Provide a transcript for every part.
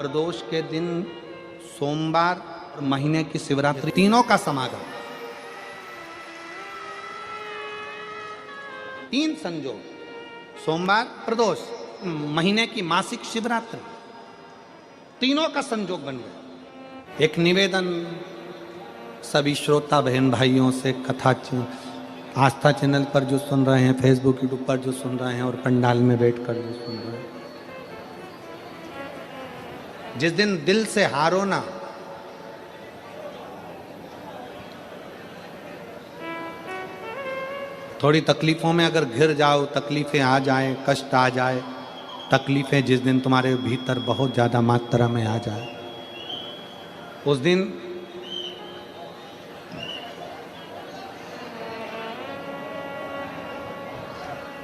प्रदोष के दिन सोमवार और महीने की शिवरात्रि तीनों का समागम, तीन संयोग, सोमवार, प्रदोष, महीने की मासिक शिवरात्रि, तीनों का संयोग बन गया। एक निवेदन सभी श्रोता बहन भाइयों से, कथा आस्था चैनल पर जो सुन रहे हैं, फेसबुक यूट्यूब पर जो सुन रहे हैं और पंडाल में बैठकर जो सुन रहे हैं, जिस दिन दिल से हारो ना, थोड़ी तकलीफों में अगर घिर जाओ, तकलीफें आ जाए, कष्ट आ जाए, तकलीफें जिस दिन तुम्हारे भीतर बहुत ज़्यादा मात्रा में आ जाए, उस दिन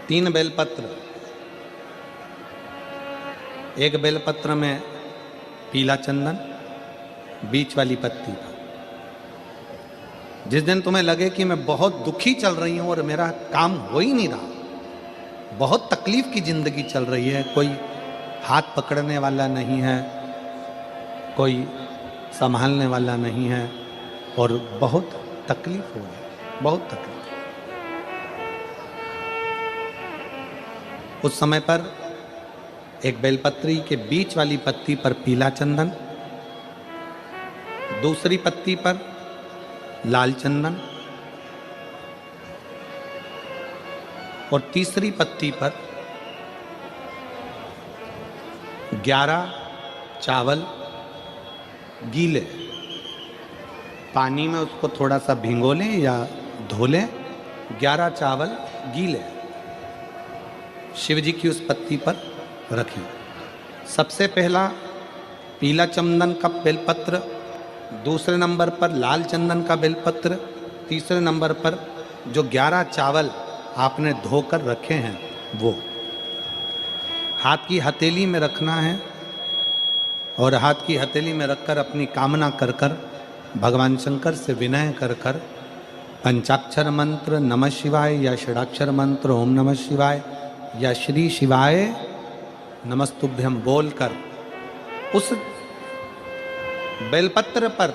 तीन बेलपत्र, एक बेलपत्र में पीला चंदन, बीच वाली पत्ती। जिस दिन तुम्हें लगे कि मैं बहुत दुखी चल रही हूं और मेरा काम हो ही नहीं रहा, बहुत तकलीफ की जिंदगी चल रही है, कोई हाथ पकड़ने वाला नहीं है, कोई संभालने वाला नहीं है और बहुत तकलीफ हो रही है, बहुत तकलीफ। उस समय पर एक बेलपत्री के बीच वाली पत्ती पर पीला चंदन, दूसरी पत्ती पर लाल चंदन और तीसरी पत्ती पर 11 चावल गीले, पानी में उसको थोड़ा सा भिगो लें या धो लें, 11 चावल गीले शिव जी की उस पत्ती पर रखें। सबसे पहला पीला चंदन का बेलपत्र, दूसरे नंबर पर लाल चंदन का बेलपत्र, तीसरे नंबर पर जो 11 चावल आपने धोकर रखे हैं वो हाथ की हथेली में रखना है और हाथ की हथेली में रखकर अपनी कामना कर कर भगवान शंकर से विनय कर कर पंचाक्षर मंत्र नमः शिवाय या षडाक्षर मंत्र ओम नमः शिवाय या श्री शिवाय नमस्तुभ्यम बोलकर उस बेलपत्र पर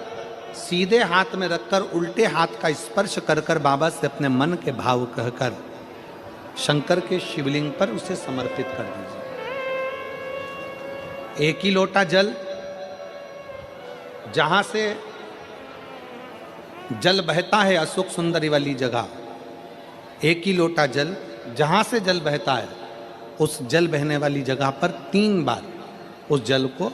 सीधे हाथ में रखकर उल्टे हाथ का स्पर्श कर कर बाबा से अपने मन के भाव कहकर शंकर के शिवलिंग पर उसे समर्पित कर दीजिए। एक ही लोटा जल, जहां से जल बहता है अशोक सुंदरी वाली जगह, एक ही लोटा जल जहां से जल बहता है उस जल बहने वाली जगह पर 3 बार उस जल को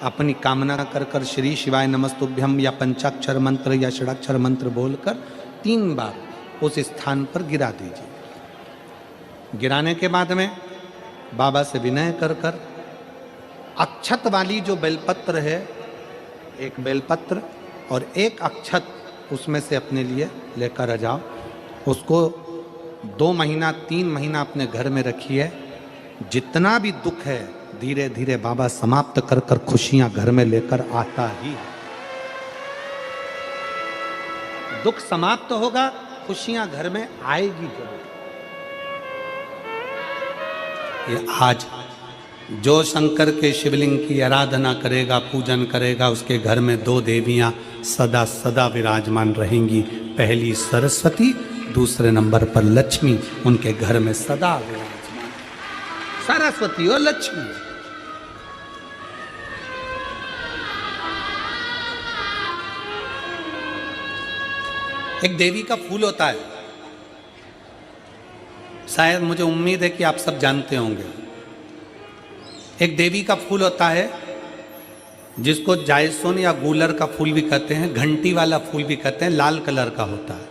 अपनी कामना कर कर श्री शिवाय नमस्तुभ्यम या पंचाक्षर मंत्र या षडाक्षर मंत्र बोलकर 3 बार उस स्थान पर गिरा दीजिए। गिराने के बाद में बाबा से विनय कर कर अक्षत वाली जो बेलपत्र है, एक बेलपत्र और एक अक्षत उसमें से अपने लिए लेकर आ जाओ। उसको 2 महीना 3 महीना अपने घर में रखिए। जितना भी दुख है धीरे धीरे बाबा समाप्त कर कर खुशियां घर में लेकर आता ही है। दुख समाप्त होगा, खुशियां घर में आएगी जरूर। ये आज जो शंकर के शिवलिंग की आराधना करेगा, पूजन करेगा, उसके घर में 2 देवियां सदा सदा विराजमान रहेंगी। पहली सरस्वती, दूसरे नंबर पर लक्ष्मी उनके घर में सदा विराजमान। सरस्वती और लक्ष्मी। एक देवी का फूल होता है, शायद मुझे उम्मीद है कि आप सब जानते होंगे। एक देवी का फूल होता है जिसको जायसोन या गूलर का फूल भी कहते हैं, घंटी वाला फूल भी कहते हैं, लाल कलर का होता है।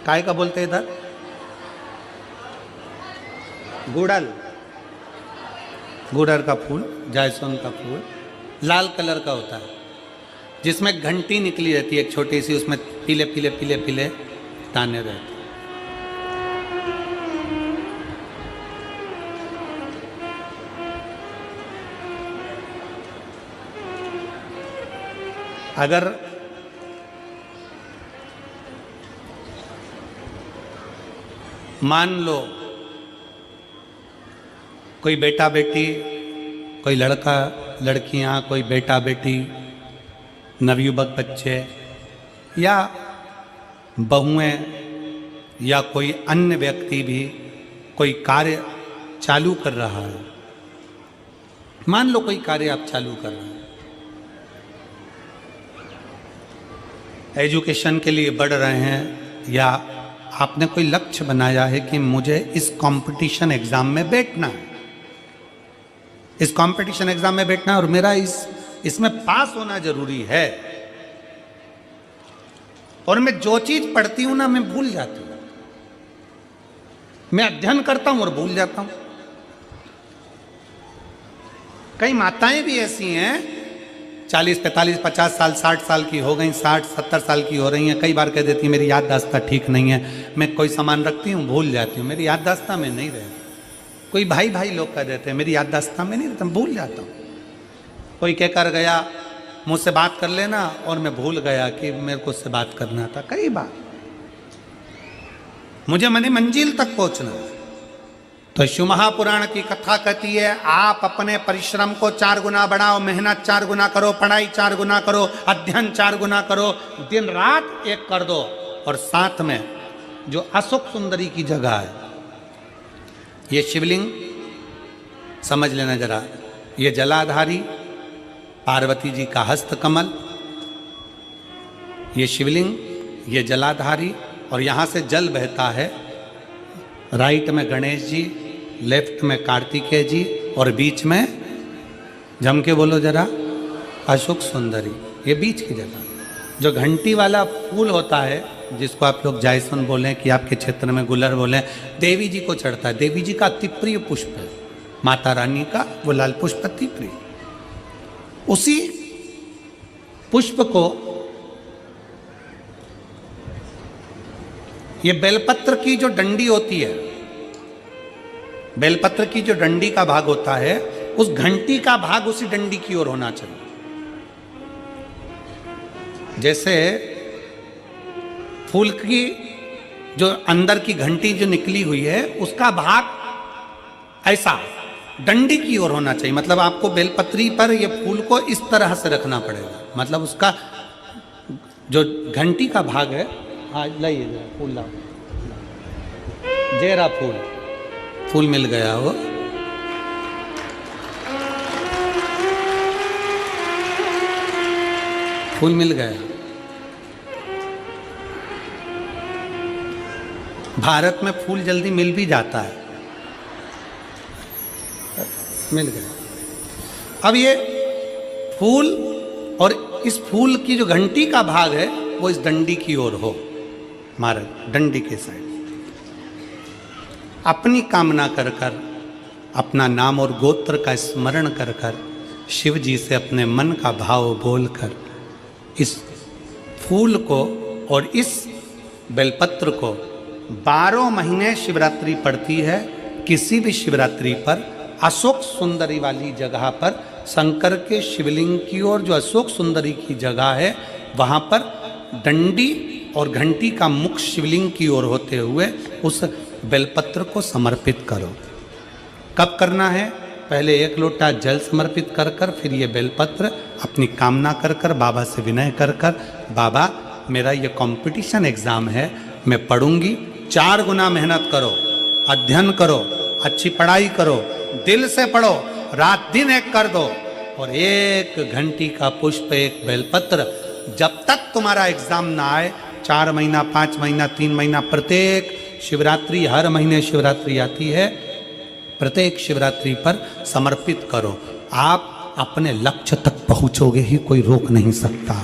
काय का बोलते हैं इधर? गुड़ल, गुड़र का फूल, जायसोन का फूल लाल कलर का होता है, जिसमें घंटी निकली रहती है एक छोटी सी, उसमें पीले पीले पीले पीले दाने रहते हैं। अगर मान लो कोई बेटा बेटी कोई लड़का लड़कियां, कोई बेटा बेटी, नवयुवक बच्चे या बहुएं या कोई अन्य व्यक्ति भी कोई कार्य चालू कर रहा है। मान लो कोई कार्य आप चालू कर रहे हैं, एजुकेशन के लिए बढ़ रहे हैं, या आपने कोई लक्ष्य बनाया है कि मुझे इस कंपटीशन एग्जाम में बैठना है, इस कंपटीशन एग्जाम में बैठना है और मेरा इसमें पास होना जरूरी है, और मैं जो चीज पढ़ती हूं ना मैं भूल जाती हूं, मैं अध्ययन करता हूं और भूल जाता हूं। कई माताएं भी ऐसी हैं 40, 45, 50 साल, 60 साल की हो गई, 60, 70 साल की हो रही हैं, कई बार कह देती हैं मेरी याददाश्त ठीक नहीं है, मैं कोई सामान रखती हूँ भूल जाती हूँ, मेरी याददाश्त में नहीं रहती। कोई भाई लोग कह देते हैं मेरी याददाश्त में नहीं रहता, भूल जाता हूँ। कोई कहकर गया मुझसे बात कर लेना और मैं भूल गया कि मेरे को उससे बात करना था। कई बार मुझे मनी मंजिल तक पहुंचना है। तो शिव महापुराण की कथा कहती है आप अपने परिश्रम को 4 गुना बढ़ाओ, मेहनत 4 गुना करो, पढ़ाई 4 गुना करो, अध्ययन 4 गुना करो, दिन रात एक कर दो। और साथ में जो अशोक सुंदरी की जगह है, ये शिवलिंग समझ लेना जरा, ये जलाधारी पार्वती जी का हस्त कमल, ये शिवलिंग, ये जलाधारी, और यहां से जल बहता है। राइट में गणेश जी, लेफ्ट में कार्तिकेय जी, और बीच में जम के बोलो जरा अशोक सुंदरी। ये बीच की जगह जो घंटी वाला फूल होता है, जिसको आप लोग जायसन बोलें कि आपके क्षेत्र में गुलर बोलें, देवी जी को चढ़ता है। देवी जी का अति प्रिय पुष्प है, माता रानी का वो लाल पुष्प अति प्रिय। उसी पुष्प को ये बेलपत्र की जो डंडी होती है, बेलपत्र की जो डंडी का भाग होता है, उस घंटी का भाग उसी डंडी की ओर होना चाहिए। जैसे फूल की जो अंदर की घंटी जो निकली हुई है, उसका भाग ऐसा डंडी की ओर होना चाहिए। मतलब आपको बेलपत्री पर ये फूल को इस तरह से रखना पड़ेगा। मतलब उसका जो घंटी का भाग है, हाँ लाइए फूल लाओ, जेरा फूल मिल गया वो। फूल मिल गया। भारत में फूल जल्दी मिल भी जाता है, मिल गया। अब ये फूल और इस फूल की जो घंटी का भाग है वो इस डंडी की ओर हो, हमारे डंडी के साइड। अपनी कामना कर कर, अपना नाम और गोत्र का स्मरण कर कर, शिव जी से अपने मन का भाव बोलकर इस फूल को और इस बेलपत्र को 12 महीने शिवरात्रि पड़ती है। किसी भी शिवरात्रि पर अशोक सुंदरी वाली जगह पर, शंकर के शिवलिंग की ओर जो अशोक सुंदरी की जगह है, वहाँ पर डंडी और घंटी का मुख शिवलिंग की ओर होते हुए उस बेलपत्र को समर्पित करो। कब करना है? पहले 1 लोटा जल समर्पित कर कर, फिर ये बेलपत्र अपनी कामना कर कर, बाबा से विनय कर कर, बाबा मेरा ये कंपटीशन एग्ज़ाम है, मैं पढ़ूंगी, 4 गुना मेहनत करो, अध्ययन करो, अच्छी पढ़ाई करो, दिल से पढ़ो, रात दिन एक कर दो, और 1 घंटी का पुष्प, 1 बेलपत्र, जब तक तुम्हारा एग्ज़ाम ना आए, 4 महीना, 5 महीना, 3 महीना, प्रत्येक शिवरात्रि, हर महीने शिवरात्रि आती है, प्रत्येक शिवरात्रि पर समर्पित करो। आप अपने लक्ष्य तक पहुंचोगे ही, कोई रोक नहीं सकता।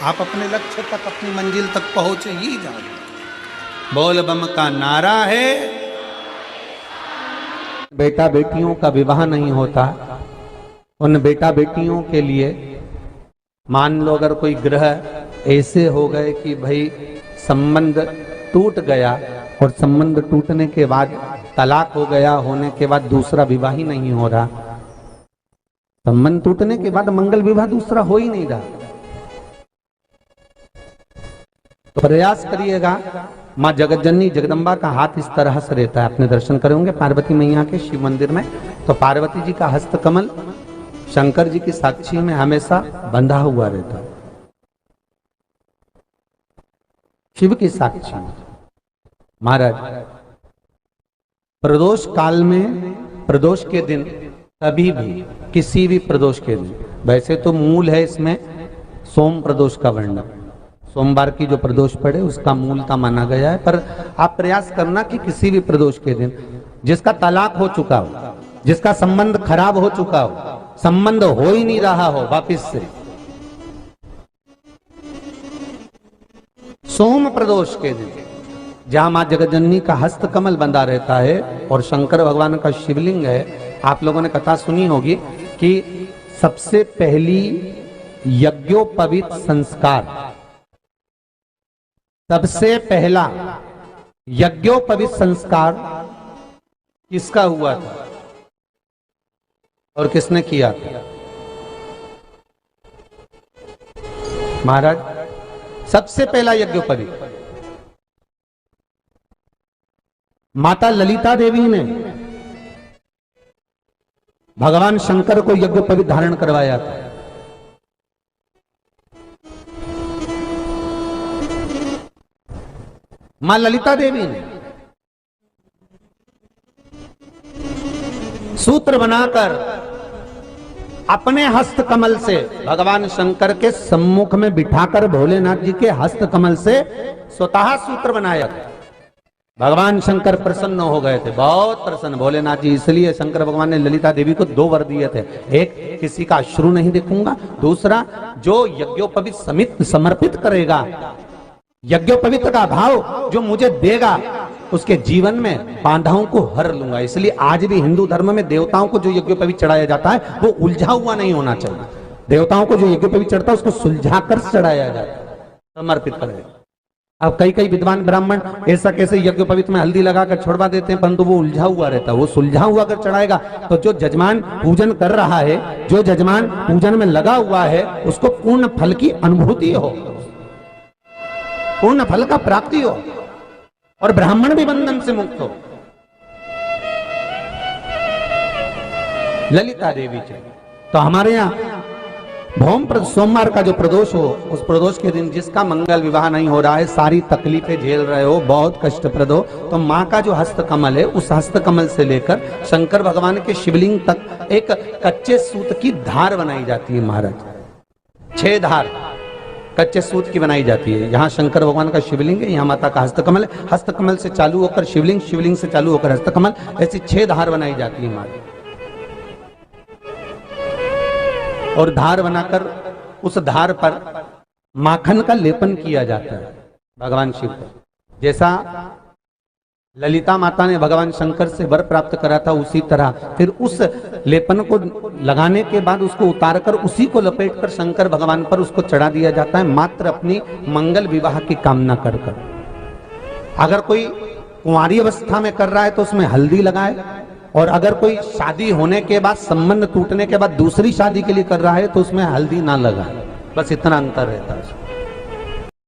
आप अपने लक्ष्य तक, अपनी मंजिल तक पहुंचे ही जाओगे। बोल बम का नारा है। बेटा बेटियों का विवाह नहीं होता, उन बेटा बेटियों के लिए मान लो अगर कोई ग्रह ऐसे हो गए कि भाई संबंध टूट गया, और संबंध टूटने के बाद तलाक हो गया, होने के बाद दूसरा विवाह ही नहीं हो रहा, संबंध टूटने के बाद मंगल विवाह दूसरा हो ही नहीं रहा, तो प्रयास करिएगा। माँ जगतजननी जगदम्बा का हाथ इस तरह से रहता है, अपने दर्शन करेंगे पार्वती मैया के शिव मंदिर में, तो पार्वती जी का हस्त कमल शंकर जी की साक्षी में हमेशा बंधा हुआ रहता है, शिव की साक्षी में। महाराज प्रदोष काल में, प्रदोष के दिन, कभी भी किसी भी प्रदोष के दिन, वैसे तो मूल है इसमें सोम प्रदोष का वर्णन, सोमवार की जो प्रदोष पड़े उसका मूलता माना गया है, पर आप प्रयास करना कि किसी भी प्रदोष के दिन जिसका तलाक हो चुका हो, जिसका संबंध खराब हो चुका हो, संबंध हो ही नहीं रहा हो वापिस से, सोम प्रदोष के दिन जहां मां जगतजननी का हस्त कमल बंधा रहता है और शंकर भगवान का शिवलिंग है। आप लोगों ने कथा सुनी होगी कि सबसे पहली यज्ञोपवीत संस्कार, सबसे पहला यज्ञोपवीत संस्कार किसका हुआ था और किसने किया था? महाराज सबसे पहला यज्ञोपवीत माता ललिता देवी ने भगवान शंकर को यज्ञोपवीत धारण करवाया था। मां ललिता देवी ने सूत्र बनाकर अपने हस्त कमल से भगवान शंकर के सम्मुख में बिठाकर भोलेनाथ जी के हस्त कमल से स्वतः सूत्र बनाया था। भगवान शंकर प्रसन्न हो गए थे, बहुत प्रसन्न भोलेनाथ जी। इसलिए शंकर भगवान ने ललिता देवी को 2 वर दिए थे, एक किसी का अश्रु नहीं देखूंगा, दूसरा जो यज्ञोपवीत समित समर्पित करेगा, यज्ञोपवीत का भाव जो मुझे देगा उसके जीवन में बाधाओं को हर लूंगा। इसलिए आज भी हिंदू धर्म में देवताओं को जो यज्ञोपवीत चढ़ाया जाता है वो उलझा हुआ नहीं होना चाहिए। देवताओं को जो यज्ञोपवीत चढ़ता है उसको सुलझाकर चढ़ाया जाता है, समर्पित करेगा। अब कई विद्वान ब्राह्मण ऐसा कैसे यज्ञोपवीत में हल्दी लगाकर छोड़वा देते हैं, परंतु वो उलझा हुआ रहता है। वो सुलझा हुआ अगर चढ़ाएगा तो जो जजमान पूजन कर रहा है, जो जजमान पूजन में लगा हुआ है, उसको पूर्ण फल की अनुभूति हो, पूर्ण फल का प्राप्ति हो और ब्राह्मण भी बंधन से मुक्त हो। ललिता देवी चाहिए। तो हमारे यहाँ भौम सोमवार का जो प्रदोष हो, उस प्रदोष के दिन जिसका मंगल विवाह नहीं हो रहा है, सारी तकलीफें झेल रहे हो, बहुत कष्टप्रद हो, तो माँ का जो हस्त कमल है, उस हस्त कमल से लेकर शंकर भगवान के शिवलिंग तक एक कच्चे सूत की धार बनाई जाती है। महाराज 6 धार कच्चे सूत की बनाई जाती है। यहाँ शंकर भगवान का शिवलिंग है, यहाँ माता का हस्तकमल है, हस्तकमल से चालू होकर शिवलिंग, शिवलिंग से चालू होकर हस्तकमल, ऐसी 6 धार बनाई जाती है माता। और धार बनाकर उस धार पर माखन का लेपन किया जाता है भगवान शिव को। जैसा ललिता माता ने भगवान शंकर से वर प्राप्त करा था, उसी तरह फिर उस लेपन को लगाने के बाद उसको उतारकर उसी को लपेटकर शंकर भगवान पर उसको चढ़ा दिया जाता है, मात्र अपनी मंगल विवाह की कामना कर कर। अगर कोई कुंवारी अवस्था में कर रहा है तो उसमें हल्दी लगाए, और अगर कोई शादी होने के बाद, संबंध टूटने के बाद दूसरी शादी के लिए कर रहा है तो उसमें हल्दी ना लगाए। बस इतना अंतर रहता है।